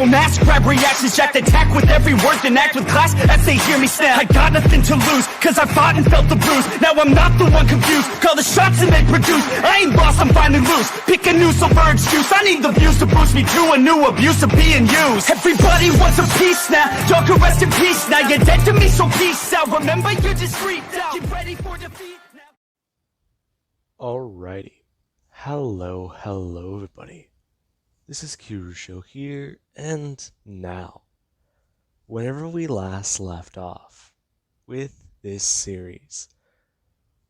don't ask, grab reactions, jacked attack with every word, then act with class as they hear me snap. I got nothing to lose, cause I fought and felt the bruise. Now I'm not the one confused, call the shots and they produce. I ain't lost, I'm finally loose, pick a new silver excuse. I need the views to boost me to a new abuse of being used. Everybody wants a piece now, y'all can rest in peace now. You're dead to me, so peace out. Remember, you're just freaked out. Get ready for defeat now. Alrighty. Hello everybody. This is Kure here, and now, whenever we last left off with this series,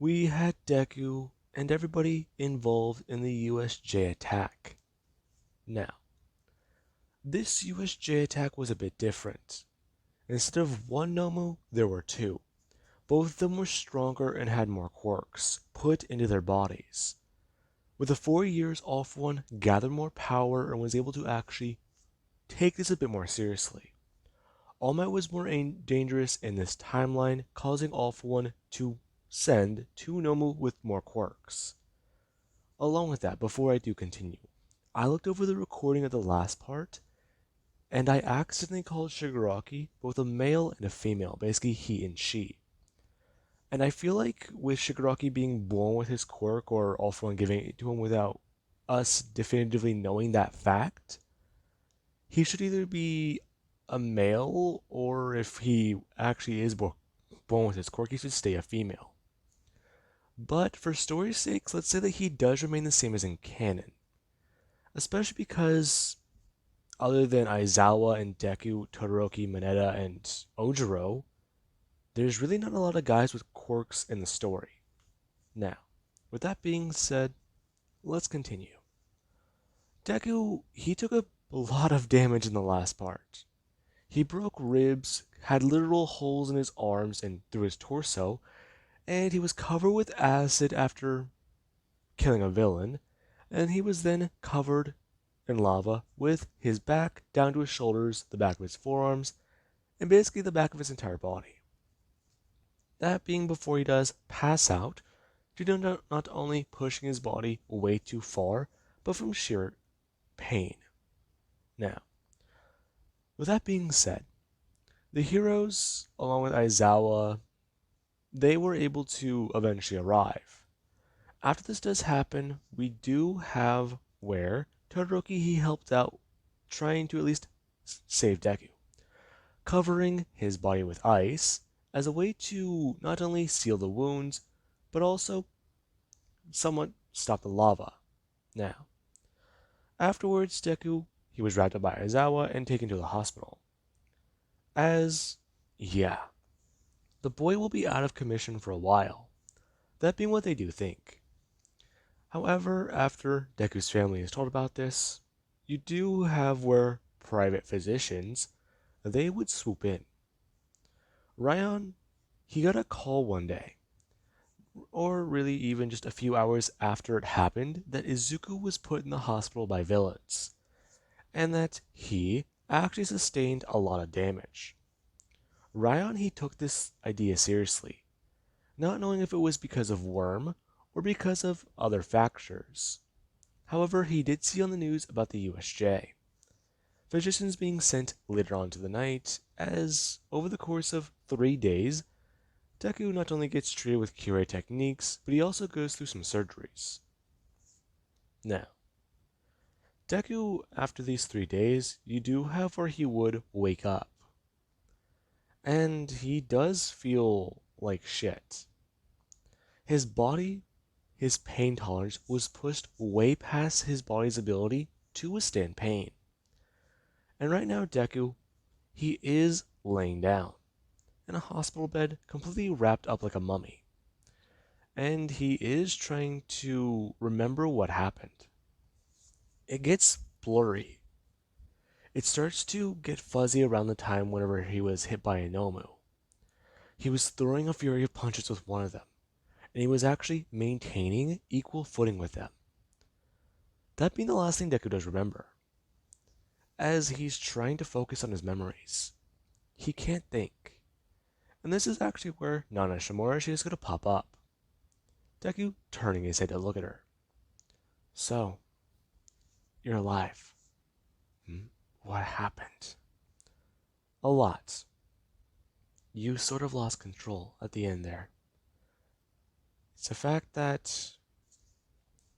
we had Deku and everybody involved in the USJ attack. Now, this USJ attack was a bit different. Instead of one Nomu, there were two. Both of them were stronger and had more quirks put into their bodies. With the 4 years, All For One gathered more power and was able to actually take this a bit more seriously. All Might was more dangerous in this timeline, causing All For One to send two Nomu with more quirks. Along with that, before I do continue, I looked over the recording of the last part, and I accidentally called Shigaraki both a male and a female, basically he and she. And I feel like with Shigaraki being born with his quirk, or All For One giving it to him without us definitively knowing that fact, he should either be a male, or if he actually is born with his quirk, he should stay a female. But for story's sake, let's say that he does remain the same as in canon. Especially because, other than Aizawa and Deku, Todoroki, Mineta, and Ojiro, there's really not a lot of guys with quirks in the story. Now, with that being said, let's continue. Deku, he took a lot of damage in the last part. He broke ribs, had literal holes in his arms and through his torso, and he was covered with acid after killing a villain, and he was then covered in lava with his back down to his shoulders, the back of his forearms, and basically the back of his entire body. That being before he does pass out, due to not only pushing his body way too far, but from sheer pain. Now, with that being said, the heroes, along with Aizawa, they were able to eventually arrive. After this does happen, we do have where Todoroki, he helped out trying to at least save Deku, covering his body with ice as a way to not only seal the wounds, but also somewhat stop the lava. Now, afterwards, Deku, he was wrapped up by Aizawa and taken to the hospital. The boy will be out of commission for a while, that being what they do think. However, after Deku's family is told about this, you do have where private physicians, they would swoop in. Ryan, he got a call one day, or really even just a few hours after it happened, that Izuku was put in the hospital by villains, and that he actually sustained a lot of damage. Ryan, he took this idea seriously, not knowing if it was because of Worm or because of other factors. However, he did see on the news about the USJ. Physicians being sent later on to the night, as over the course of 3 days, Deku not only gets treated with Kure techniques, but he also goes through some surgeries. Now, Deku, after these 3 days, you do have where he would wake up. And he does feel like shit. His body, his pain tolerance was pushed way past his body's ability to withstand pain. And right now, Deku, he is laying down in a hospital bed, completely wrapped up like a mummy. And he is trying to remember what happened. It gets blurry. It starts to get fuzzy around the time whenever he was hit by a Nomu. He was throwing a fury of punches with one of them, and he was actually maintaining equal footing with them. That being the last thing Deku does remember. As he's trying to focus on his memories, he can't think. And this is actually where Nana Shimura, is going to pop up. Deku turning his head to look at her. So, you're alive. what happened. A lot. You sort of lost control at the end there. It's the fact that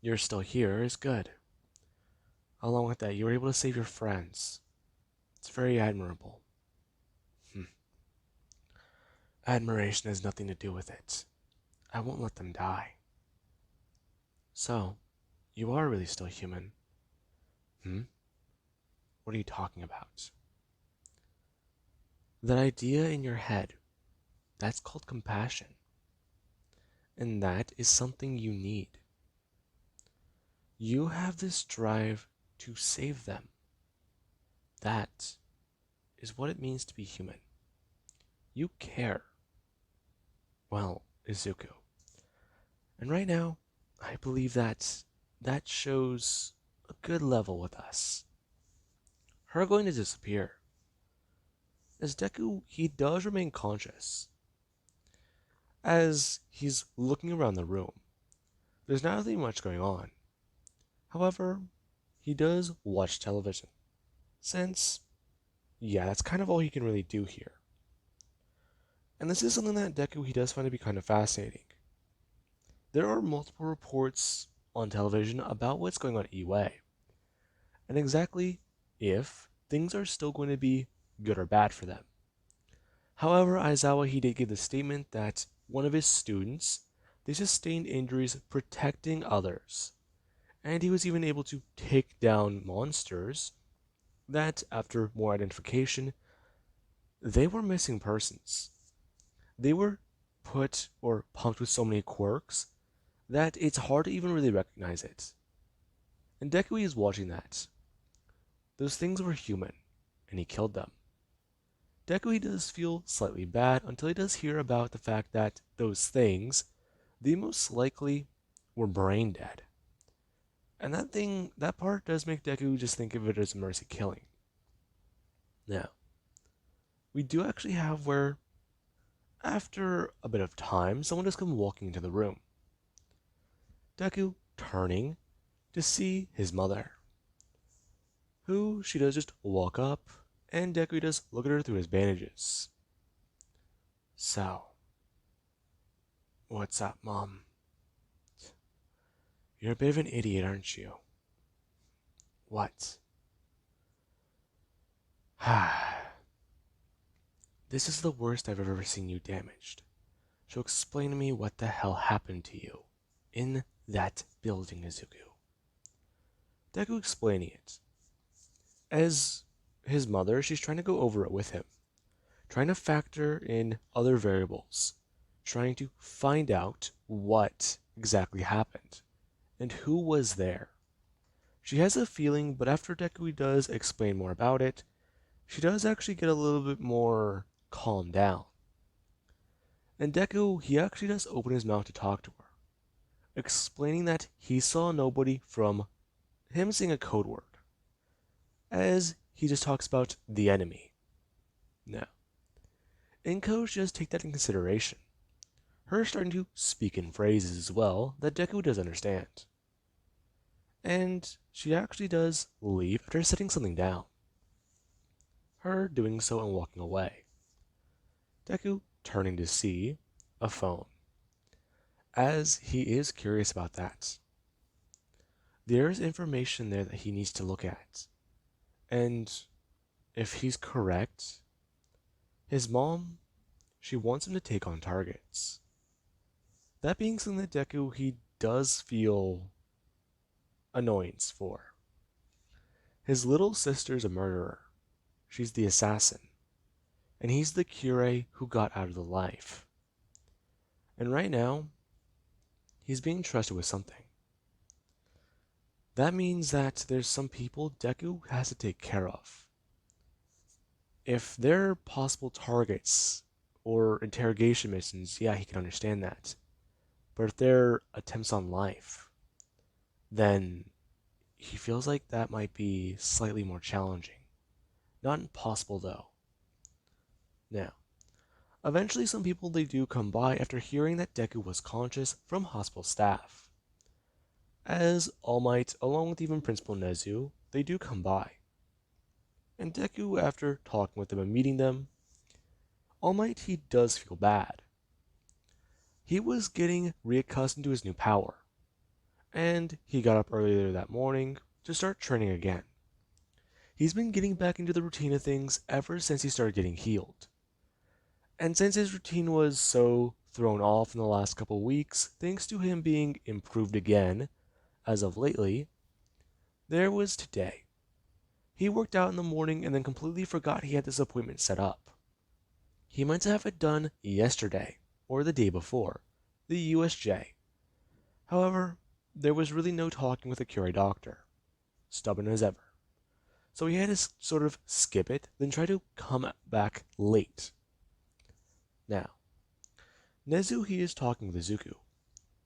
you're still here is good. Along with that, you were able to save your friends. It's very admirable. Hmm. Admiration has nothing to do with it. I won't let them die. So, you are really still human. Hmm? What are you talking about? That idea in your head, that's called compassion. And that is something you need. You have this drive to save them. That is what it means to be human. You care. Well, Izuku. And right now, I believe that shows a good level with us. Her going to disappear. As Deku, he does remain conscious. As he's looking around the room, there's not really much going on. However, he does watch television. Since, yeah, that's kind of all he can really do here. And this is something that Deku, he does find to be kind of fascinating. There are multiple reports on television about what's going on at UA, and exactly if things are still going to be good or bad for them. However, Aizawa, he did give the statement that one of his students, they sustained injuries protecting others, and he was even able to take down monsters that, after more identification, they were missing persons. They were put or pumped with so many quirks that it's hard to even really recognize it. And Deku is watching that. Those things were human, and he killed them. Deku does feel slightly bad until he does hear about the fact that those things, they most likely were brain dead. And that part does make Deku just think of it as a mercy killing. Now, we do actually have where, after a bit of time, someone does come walking into the room. Deku turning to see his mother, who she does just walk up, and Deku does look at her through his bandages. So, what's up, Mom? You're a bit of an idiot, aren't you? What? This is the worst I've ever seen you damaged. So explain to me what the hell happened to you in that building, Izuku. Deku explaining it. As his mother, she's trying to go over it with him, trying to factor in other variables, trying to find out what exactly happened and who was there. She has a feeling, but after Deku does explain more about it, she does actually get a little bit more calmed down. And Deku, he actually does open his mouth to talk to her, explaining that he saw nobody from him saying a code word, as he just talks about the enemy. Now, Inko should just take that in consideration. Her starting to speak in phrases as well that Deku does understand. And she actually does leave after setting something down. Her doing so and walking away. Deku turning to see a phone, as he is curious about that. There's information there that he needs to look at. And if he's correct, his mom, she wants him to take on targets. That being something that Deku, he does feel annoyance for. His little sister's a murderer. She's the assassin. And he's the Kure who got out of the life. And right now, he's being trusted with something. That means that there's some people Deku has to take care of. If they're possible targets or interrogation missions, yeah, he can understand that. But if they're attempts on life, then he feels like that might be slightly more challenging. Not impossible, though. Now, eventually some people they do come by after hearing that Deku was conscious from hospital staff. As All Might, along with even Principal Nezu, they do come by. And Deku, after talking with them and meeting them, All Might he does feel bad. He was getting reaccustomed to his new power, and he got up earlier that morning to start training again. He's been getting back into the routine of things ever since he started getting healed. And since his routine was so thrown off in the last couple weeks, thanks to him being improved again as of lately, there was today. He worked out in the morning and then completely forgot he had this appointment set up. He meant to have it done yesterday, or the day before, the USJ. However, there was really no talking with the Kure doctor, stubborn as ever. So he had to sort of skip it, then try to come back late. Now, Nezu he is talking with Izuku,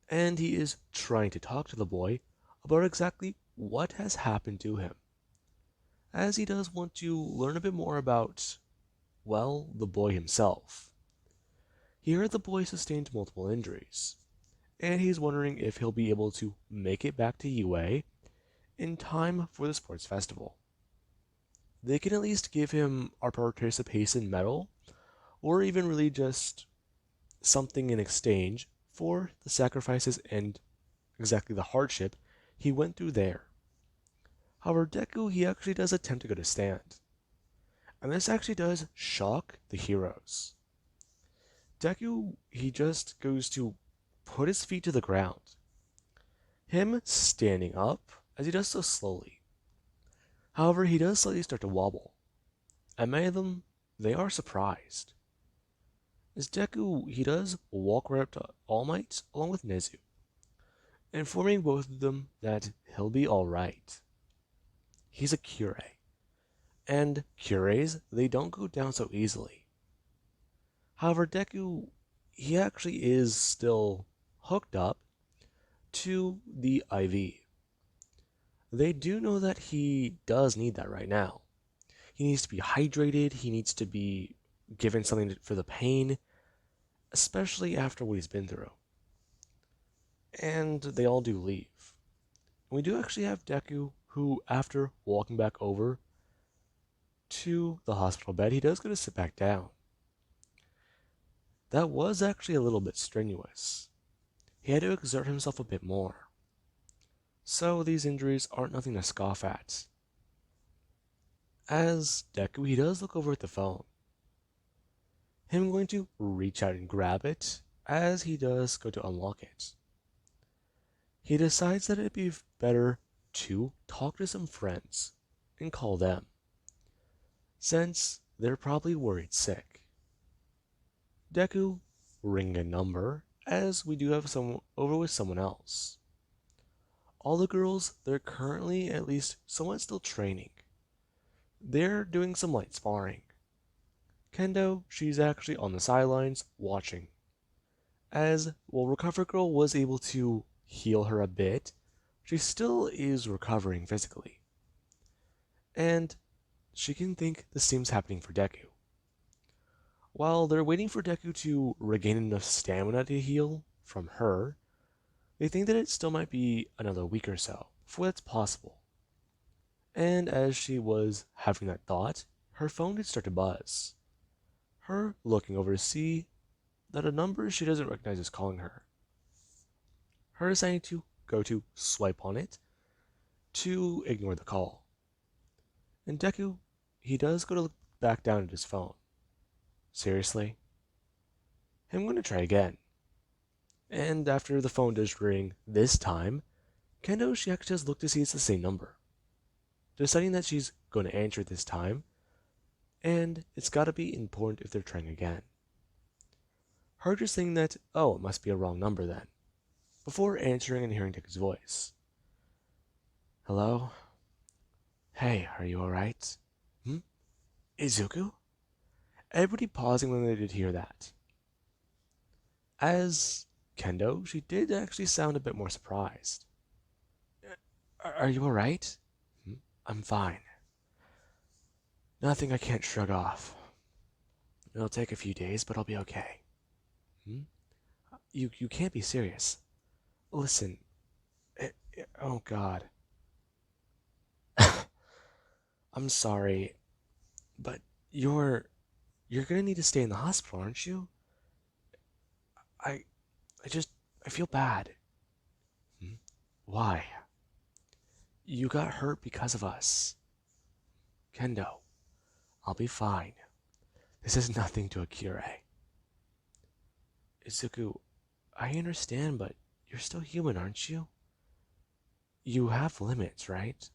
and he is trying to talk to the boy about exactly what has happened to him, as he does want to learn a bit more about, well, the boy himself. He heard the boy sustained multiple injuries, and he's wondering if he'll be able to make it back to UA in time for the sports festival. They can at least give him our participation medal, or even really just something in exchange for the sacrifices and exactly the hardship he went through there. However, Deku he actually does attempt to go to stand, and this actually does shock the heroes. Deku he just goes to put his feet to the ground, him standing up as he does so slowly. However, he does slightly start to wobble, and many of them they are surprised. As Deku he does walk right up to All Might along with Nezu, informing both of them that he'll be alright. He's a Kure, and Cures they don't go down so easily. However, Deku he actually is still hooked up to the IV. They do know that he does need that right now. He needs to be hydrated, he needs to be given something for the pain, especially after what he's been through. And they all do leave. We do actually have Deku, who, after walking back over to the hospital bed, he does go to sit back down. That was actually a little bit strenuous. He had to exert himself a bit more. So these injuries aren't nothing to scoff at. As Deku, he does look over at the phone. Him going to reach out and grab it as he does go to unlock it. He decides that it'd be better to talk to some friends and call them, since they're probably worried sick. Deku ring a number as we do have some over with someone else. All the girls, they're currently at least somewhat still training. They're doing some light sparring. Kendo, she's actually on the sidelines watching. As while Recover Girl was able to heal her a bit, she still is recovering physically. And she can think the same's happening for Deku. While they're waiting for Deku to regain enough stamina to heal from her, they think that it still might be another week or so before that's possible. And as she was having that thought, her phone did start to buzz. Her looking over to see that a number she doesn't recognize is calling her. Her deciding to go to swipe on it to ignore the call. And Deku, he does go to look back down at his phone. Seriously? I'm going to try again. And after the phone does ring this time, Kendo she actually does look to see it's the same number. Deciding that she's going to answer it this time, and it's gotta be important if they're trying again. Her just thinking that, oh, it must be a wrong number then, before answering and hearing Deku's voice. Hello? Hey, are you alright? Izuku? Everybody pausing when they did hear that. As Kendo, she did actually sound a bit more surprised. Are you alright? I'm fine. Nothing I can't shrug off. It'll take a few days, but I'll be okay. You can't be serious. Listen. Oh God. I'm sorry. But you're gonna need to stay in the hospital, aren't you? I I just I feel bad. "Hmm? Why? You got hurt because of us. Kendo, I'll be fine. This is nothing to a Kure. Izuku, I understand, but you're still human, aren't you? You have limits, right?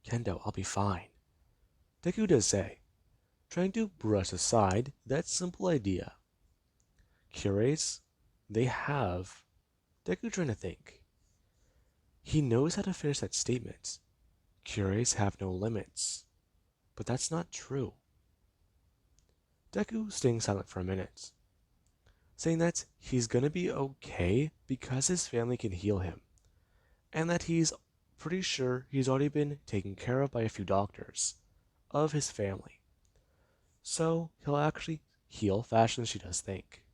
Kendo, I'll be fine. Deku does say, trying to brush aside that simple idea. Cures, they have. Deku trying to think. He knows how to finish that statement. Cures have no limits. But that's not true. Deku staying silent for a minute, saying that he's gonna be okay because his family can heal him, and that he's pretty sure he's already been taken care of by a few doctors of his family. So he'll actually heal faster than she does think.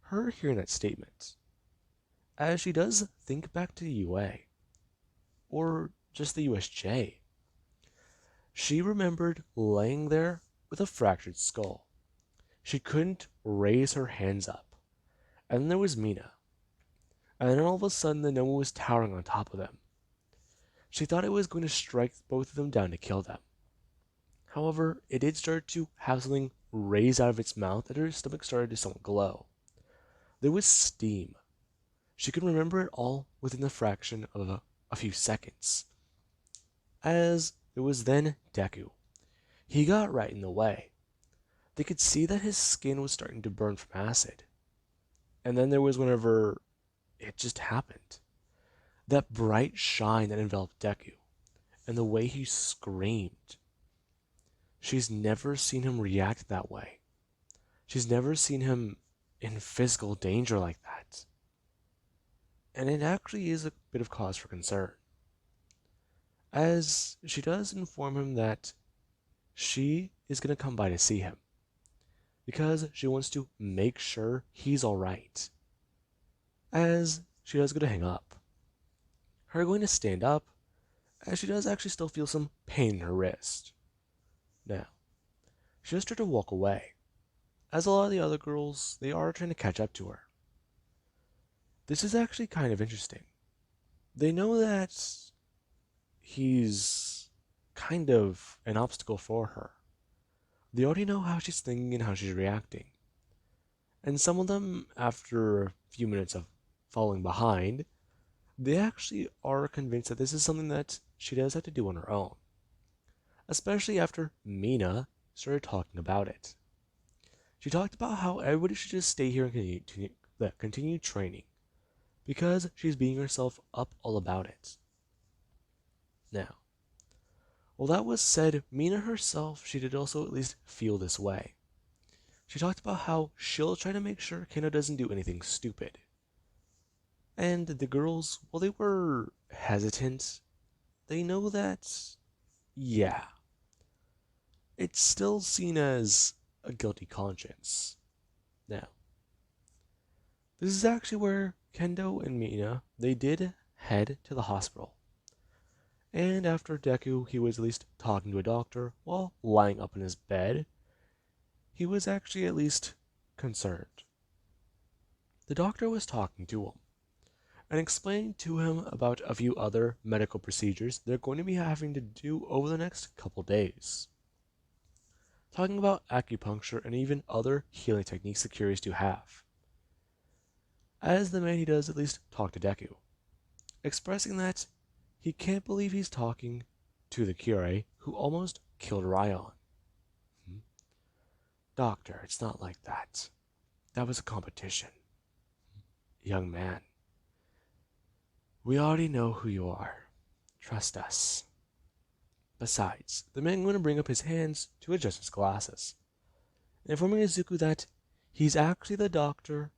Her hearing that statement, as she does think back to the UA, or just the USJ, she remembered laying there with a fractured skull. She couldn't raise her hands up. And then there was Mina. And then all of a sudden the Noma was towering on top of them. She thought it was going to strike both of them down to kill them. However, it did start to have something raise out of its mouth and her stomach started to somewhat glow. There was steam. She could remember it all within the fraction of a few seconds. As there was then Deku. He got right in the way. They could see that his skin was starting to burn from acid. And then there was whenever it just happened. That bright shine that enveloped Deku, and the way he screamed. She's never seen him react that way. She's never seen him in physical danger like that. And it actually is a bit of cause for concern. As she does inform him that she is going to come by to see him. Because she wants to make sure he's alright. As she does go to hang up. Her going to stand up, as she does actually still feel some pain in her wrist. Now, she does start to walk away, as a lot of the other girls, they are trying to catch up to her. This is actually kind of interesting. They know that he's kind of an obstacle for her. They already know how she's thinking and how she's reacting. And some of them, after a few minutes of falling behind, they actually are convinced that this is something that she does have to do on her own. Especially after Mina started talking about it. She talked about how everybody should just stay here and continue training, because she's beating herself up all about it. Now, while that was said, Mina herself, she did also at least feel this way. She talked about how she'll try to make sure Kendo doesn't do anything stupid. And the girls, while they were hesitant, they know that, yeah, it's still seen as a guilty conscience. Now, this is actually where Kendo and Mina, they did head to the hospital. And after Deku, he was at least talking to a doctor while lying up in his bed, he was actually at least concerned. The doctor was talking to him and explaining to him about a few other medical procedures they're going to be having to do over the next couple days. Talking about acupuncture and even other healing techniques the Curies do have. As the man, he does at least talk to Deku, expressing that he can't believe he's talking to the Kure who almost killed Ryan. Doctor, it's not like that. That was a competition. Young man, we already know who you are. Trust us. Besides, the man going to bring up his hands to adjust his glasses, informing Izuku that he's actually the doctor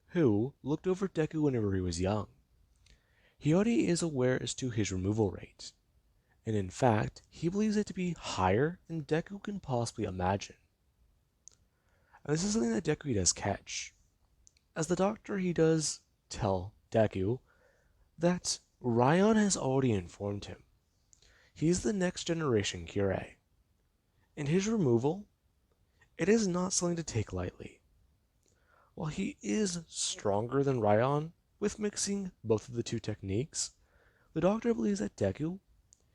who looked over Deku whenever he was young. He already is aware as to his removal rate, and in fact, he believes it to be higher than Deku can possibly imagine. And this is something that Deku does catch. As the doctor, he does tell Deku that Ryan has already informed him. He's the next generation Kure. And his removal, it is not something to take lightly. While he is stronger than Ryan with mixing both of the two techniques, the doctor believes that Deku,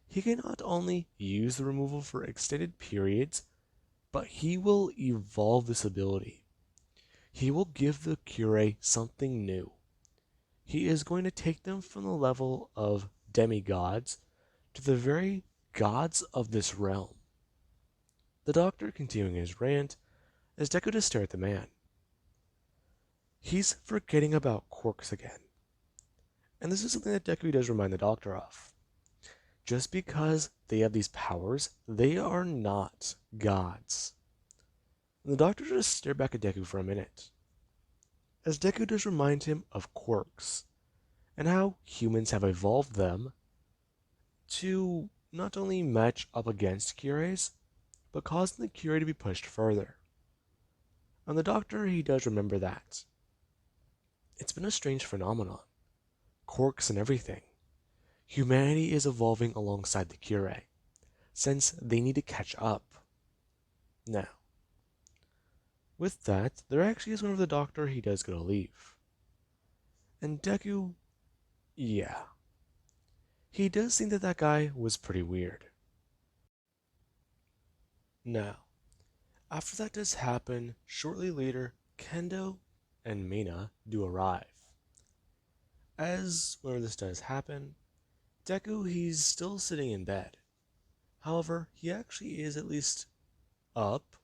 he can not only use the removal for extended periods, but he will evolve this ability. He will give the Kure something new. He is going to take them from the level of demigods to the very gods of this realm. The doctor continuing his rant as Deku just stared at the man. He's forgetting about quirks again. And this is something that Deku does remind the doctor of. Just because they have these powers, they are not gods. And the doctor just stared back at Deku for a minute, as Deku does remind him of quirks, and how humans have evolved them to not only match up against Cure's, but causing the Cure to be pushed further. And the doctor, he does remember that. It's been a strange phenomenon. Quirks and everything. Humanity is evolving alongside the Cure, since they need to catch up. Now, with that, there actually is whenever the doctor, he does go to leave. And Deku, yeah. He does think that that guy was pretty weird. Now, after that does happen, shortly later, Kendo and Mina do arrive. As whenever this does happen, Deku, he's still sitting in bed. However, he actually is at least up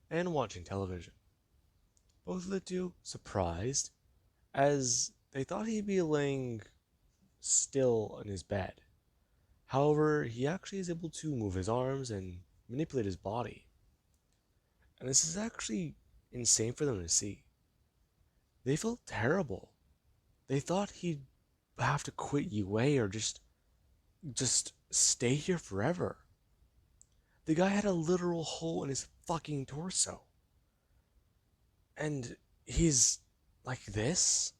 and watching television. Both of the two surprised, as they thought he'd be laying still in his bed. However, he actually is able to move his arms and manipulate his body. And this is actually insane for them to see. They felt terrible. They thought he'd have to quit UA or just stay here forever. The guy had a literal hole in his fucking torso. And he's like this?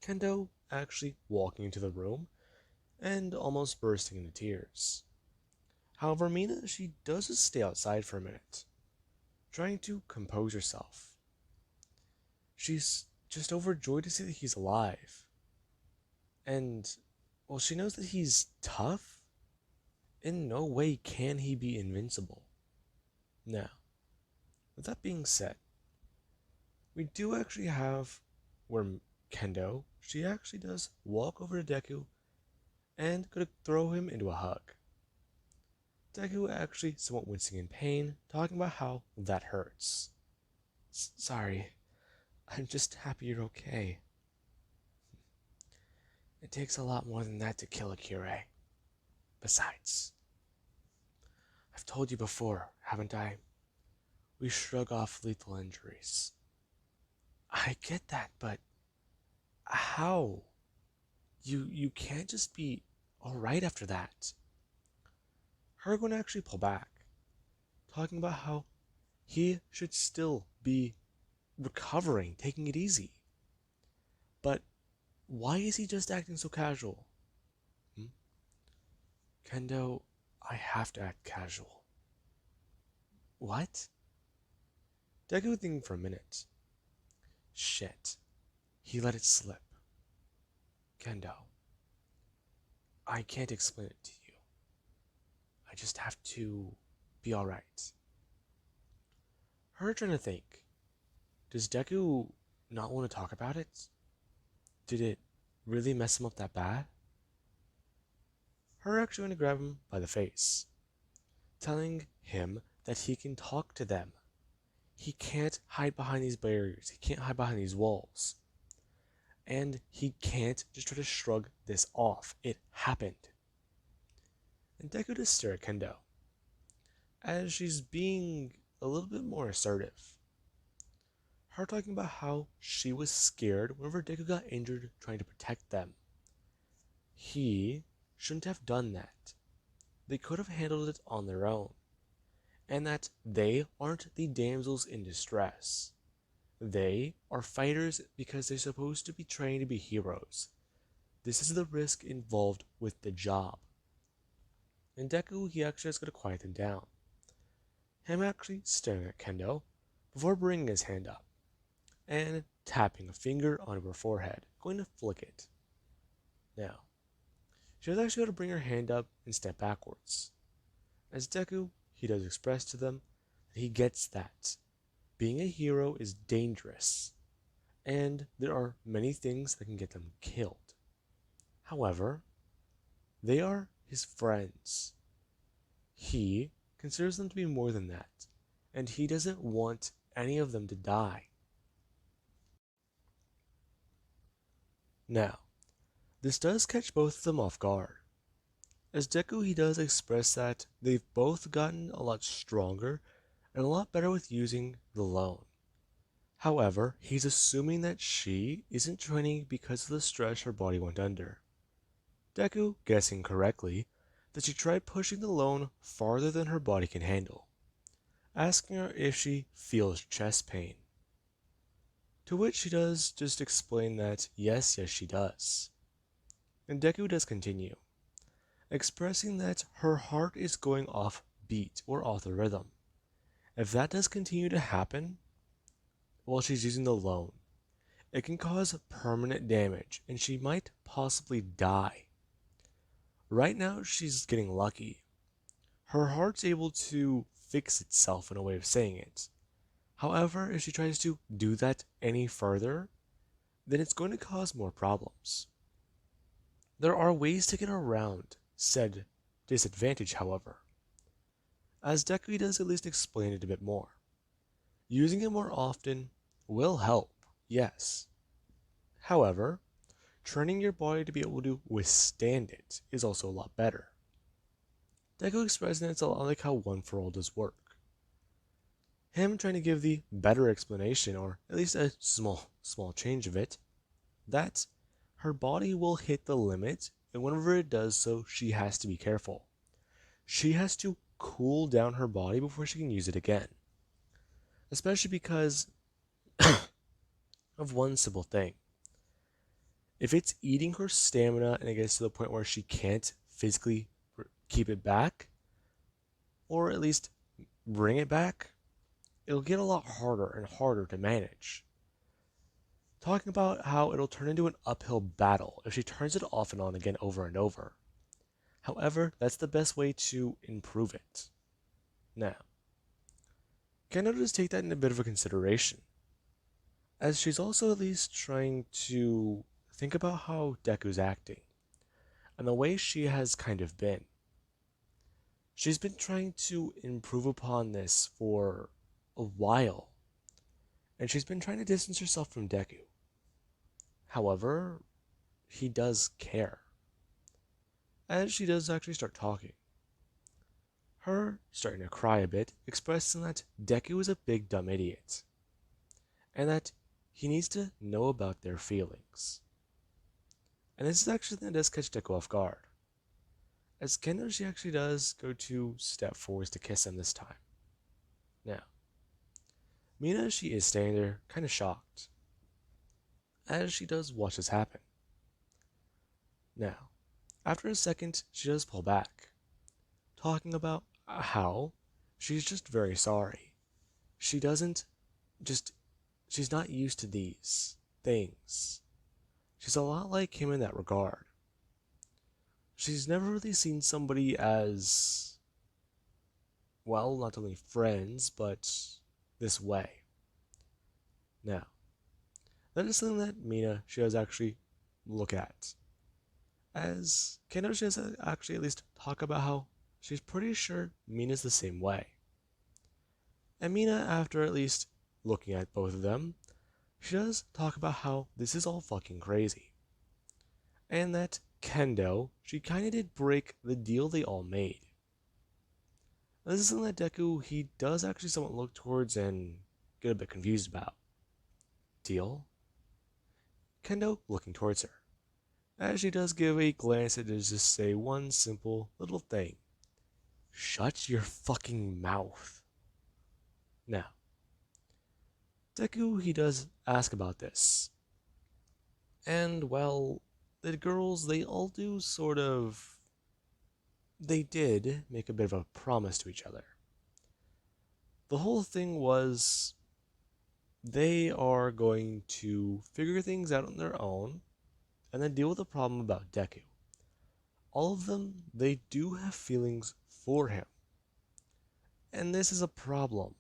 Kendo actually walking into the room and almost bursting into tears. However, Mina, she does just stay outside for a minute, trying to compose herself. She's just overjoyed to see that he's alive. And while she knows that he's tough, in no way can he be invincible. Now, with that being said, we do actually have where Kendo, she actually does walk over to Deku and could throw him into a hug. Deku actually somewhat wincing in pain, talking about how that hurts. Sorry, I'm just happy you're okay. It takes a lot more than that to kill a Kure. Besides, I've told you before, haven't I? We shrug off lethal injuries. I get that, but how? You can't just be alright after that. Her going to actually pull back, talking about how he should still be recovering, taking it easy. But why is he just acting so casual? Kendo, I have to act casual. What? Deku thinking for a minute. Shit. He let it slip. Kendo, I can't explain it to you. I just have to be alright. Her trying to think. Does Deku not want to talk about it? Did it really mess him up that bad? Her actually going to grab him by the face, telling him that he can talk to them. He can't hide behind these barriers. He can't hide behind these walls. And he can't just try to shrug this off. It happened. And Deku just stares at Kendo, as she's being a little bit more assertive. Her talking about how she was scared whenever Deku got injured trying to protect them. He shouldn't have done that. They could have handled it on their own. And that they aren't the damsels in distress. They are fighters because they're supposed to be trained to be heroes. This is the risk involved with the job. And Deku, he actually has got to quiet them down, him actually staring at Kendo before bringing his hand up and tapping a finger onto her forehead, going to flick it. Now, she was actually going to bring her hand up and step backwards. As Deku, he does express to them that he gets that being a hero is dangerous, and there are many things that can get them killed. However, they are his friends. He considers them to be more than that, and he doesn't want any of them to die. Now, this does catch both of them off guard. As Deku, he does express that they've both gotten a lot stronger and a lot better with using the loan. However, he's assuming that she isn't training because of the stress her body went under. Deku, guessing correctly, that she tried pushing the loan farther than her body can handle, asking her if she feels chest pain. To which she does just explain that yes, she does. And Deku does continue, expressing that her heart is going off beat or off the rhythm. If that does continue to happen while she's using the loan, it can cause permanent damage and she might possibly die. Right now, she's getting lucky. Her heart's able to fix itself in a way of saying it. However, if she tries to do that any further, then it's going to cause more problems. There are ways to get around said disadvantage, however, as Deku does at least explain it a bit more. Using it more often will help, yes. However, training your body to be able to withstand it is also a lot better. Deku expressing it's a lot like how One for All does work. Him trying to give the better explanation, or at least a small change of it, that her body will hit the limit, and whenever it does so, she has to be careful. She has to cool down her body before she can use it again. Especially because of one simple thing. If it's eating her stamina and it gets to the point where she can't physically keep it back, or at least bring it back, it'll get a lot harder and harder to manage. Talking about how it'll turn into an uphill battle if she turns it off and on again over and over. However, that's the best way to improve it. Now, Kendo does take that in a bit of a consideration, as she's also at least trying to think about how Deku's acting, and the way she has kind of been. She's been trying to improve upon this for a while, and she's been trying to distance herself from Deku. However, he does care, as she does actually start talking. Her starting to cry a bit, expressing that Deku is a big dumb idiot, and that he needs to know about their feelings. And this is actually something that does catch Deku off guard, as Kendo, she actually does go to step forwards to kiss him this time. Now, Mina, she is standing there, kind of shocked, as she does watch this happen. Now, after a second, she does pull back, talking about how she's just very sorry. She doesn't just, she's not used to these things. She's a lot like him in that regard. She's never really seen somebody as, well, not only friends, but this way. Now, that is something that Mina, she does actually look at, as Kendo, she does actually at least talk about how she's pretty sure Mina's the same way. And Mina, after at least looking at both of them, she does talk about how this is all fucking crazy. And that Kendo, she kinda did break the deal they all made. Now, this is something that Deku, he does actually somewhat look towards and get a bit confused about. Deal? Kendo looking towards her, as she does give a glance that does just say one simple little thing. Shut your fucking mouth. Now, Deku, he does ask about this. And, well, the girls, they all do sort of... They did make a bit of a promise to each other. The whole thing was they are going to figure things out on their own and then deal with the problem about Deku. All of them, they do have feelings for him. And this is a problem.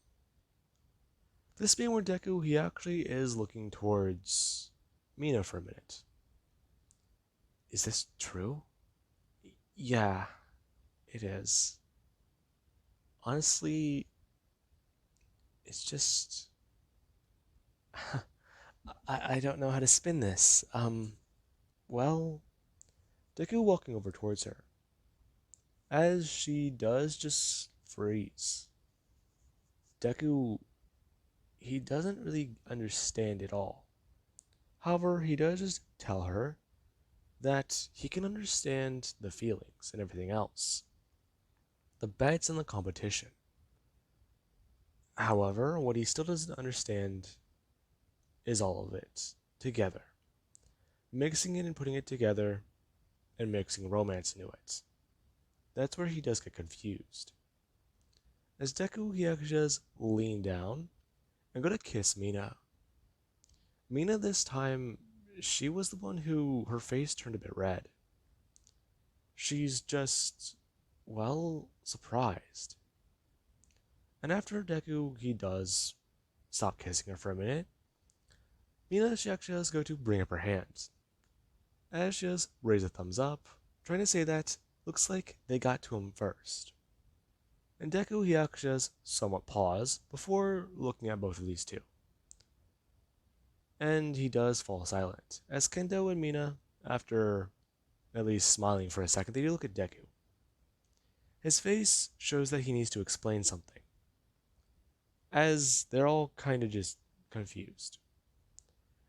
This being where Deku, he actually is looking towards Mina for a minute. Is this true? Yeah, it is. Honestly, it's just. I don't know how to spin this. Well, Deku walking over towards her. As she does just freeze. Deku, he doesn't really understand it all. However, he does just tell her that he can understand the feelings and everything else, the bets and the competition. However, what he still doesn't understand is all of it together, mixing it and putting it together and mixing romance into it. That's where he does get confused. As Deku, he actually does lean down and go to kiss Mina. Mina, this time, she was the one who her face turned a bit red. She's just, well, surprised. And after Deku, he does stop kissing her for a minute, Mina, she actually does go to bring up her hands. As she does raise a thumbs up, trying to say that looks like they got to him first. And Deku, he actually does somewhat pause before looking at both of these two. And he does fall silent, as Kendo and Mina, after at least smiling for a second, they do look at Deku. His face shows that he needs to explain something, as they're all kind of just confused.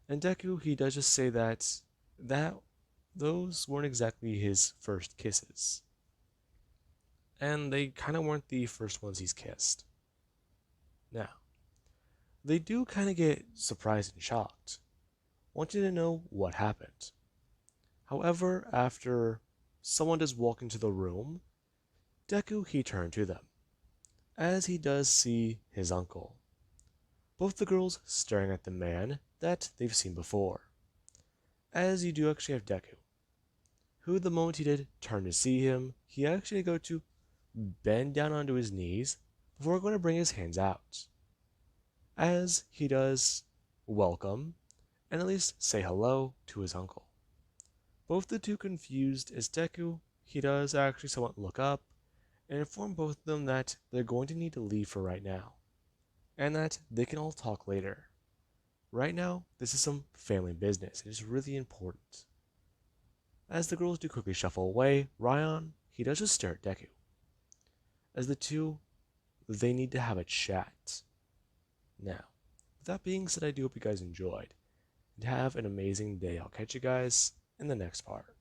And Deku, he does just say that those weren't exactly his first kisses. And they kind of weren't the first ones he's kissed. Now, they do kind of get surprised and shocked, wanting to know what happened. However, after someone does walk into the room, Deku, he turned to them, as he does see his uncle. Both the girls staring at the man that they've seen before. As you do actually have Deku, who the moment he did turn to see him, he actually go to bend down onto his knees before going to bring his hands out. As he does welcome and at least say hello to his uncle. Both the two confused as Deku, he does actually somewhat look up and inform both of them that they're going to need to leave for right now, and that they can all talk later. Right now, this is some family business. It is really important. As the girls do quickly shuffle away, Ryan, he does just stare at Deku. As the two, they need to have a chat. Now, with that being said, I do hope you guys enjoyed, and have an amazing day. I'll catch you guys in the next part.